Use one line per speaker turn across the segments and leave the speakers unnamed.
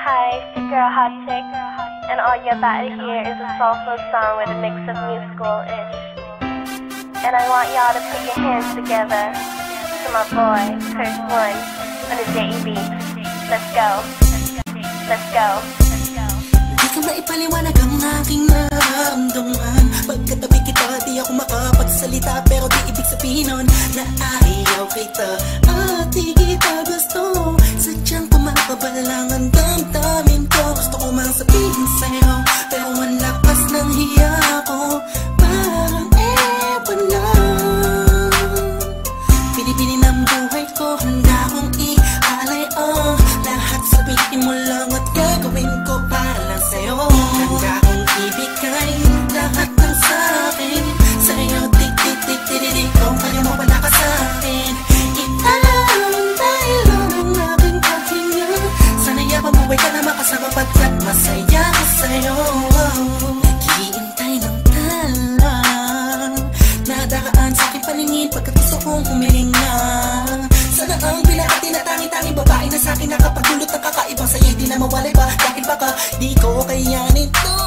Hi, it's your girl Hot Chick, and all you're about to hear is a soulful song with a mix of musical-ish. And I want y'all to put your hands together to my boy, Curse One, on the JEB. Let's go. Let's go.
Di ka maipaliwanag ang aking nararamdaman. Pagkatabi kita, di ako makapagsalita, pero di ibig sabihin nun na ayaw kita at di kita gusto. Sadyang kumakabalang ang damdamin ko. Gusto ko mang sabihin sa'yo, pero ang lakas ng hiya ko. Parang ewan lang. Pinipili ng buhay ko, handa kong ialay ang lahat. Sabihin mo lang at gagawin ko para lang sa'yo. Handa kong ibigay lahat ng sa'kin sa'yo. Tik-tik-tik-tik-tik, kung kaya mo wala ka sa'kin. Italang dahil lang ang aking paghinga. Sana'y mabuhay ka na makasama pagkat masaya ko sa'yo. Naghihintay ng talang nadakaan sa'king paningin pagkat gusto kong humiling na. Sana ang pinakati na tangi-tangi babae na sa'kin nakapagdulot ng kakaibang sa'yo di na mawalay ba? Dahil baka di ko kayanin to.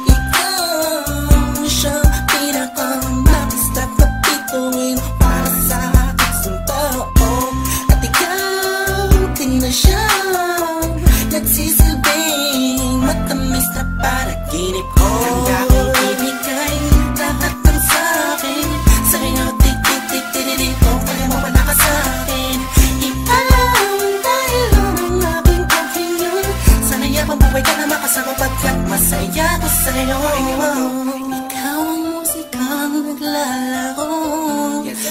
Ikaw siyang pinaka-nakistat na pituin para sa aking tao. At ikaw din na siyang nagsisilbing matamis na panaginip ko. Handa kong ibigay lahat ng sa'kin sa'yo. Tik-tik-tik-tik-tik, kung kaya mo wala ka sa'kin. Italang dahil lang ang aking paghinga. Sana'y mabuhay ka na makasama pagkat masaya ko sa'yo. Ikaw ang musikang naglalaro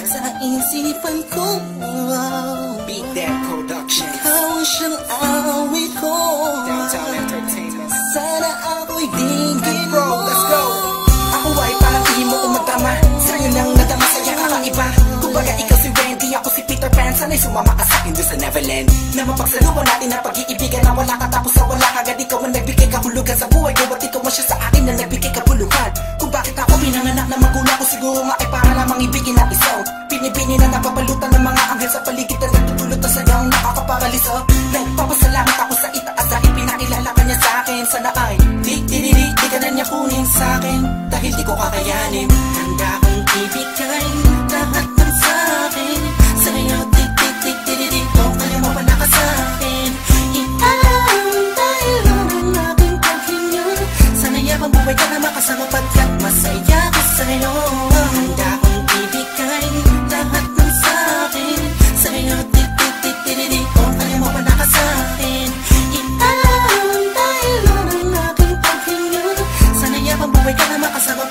sa isipan ko.
Beat That Production.
Ikaw ang siyang awit ko.
Downtown Entertainment.
Sana ako'y digin
Bro,
mo.
let's go. Ako ay parang hindi mo umatama. Sa'yo lang nadama saya kakaiba. Kumbaga ikaw si Wendy, ako si Peter Pan. Sana'y sumama ka sa'kin doon sa Neverland. Na mapagsaluhan natin ang pag-iibigan na wala ka tapos sa wala kagad. Ikaw ang nagbigay kahulugan sa buhay ko. At ikaw ang siya sa akin na nagbigay kabuluhan. Kung bakit ako pinanganak na magulang ko, siguro nga ay para lamang ibigin ang isaw. Pinipini na napapalutan ng mga anghel sa paligid na nagtutulot na sagang nakakaparaliso. Nagpapasalamat ako sa itaas dahil pinakilala ka niya sa'kin. Sana ay di ka na niya kunin sa'kin dahil di ko kakayanin. Handa kong ibigay lahat ng sa'kin sa'yo. Tik-tik-tik-tik-tik, kung kaya mo wala ka sa'kin.
Italang dahil lang ang aking paghinga. Sana'y mabuhay ka na makasama pagkat masaya ko sa'yo. Handa kong ibigay lahat ng sa'kin sa'yo. Tik-tik-tik-tik-tik, kung kaya mo wala ka sa'kin. Italang dahil lang ang aking paghinga. Sana'y mabuhay ka na makasama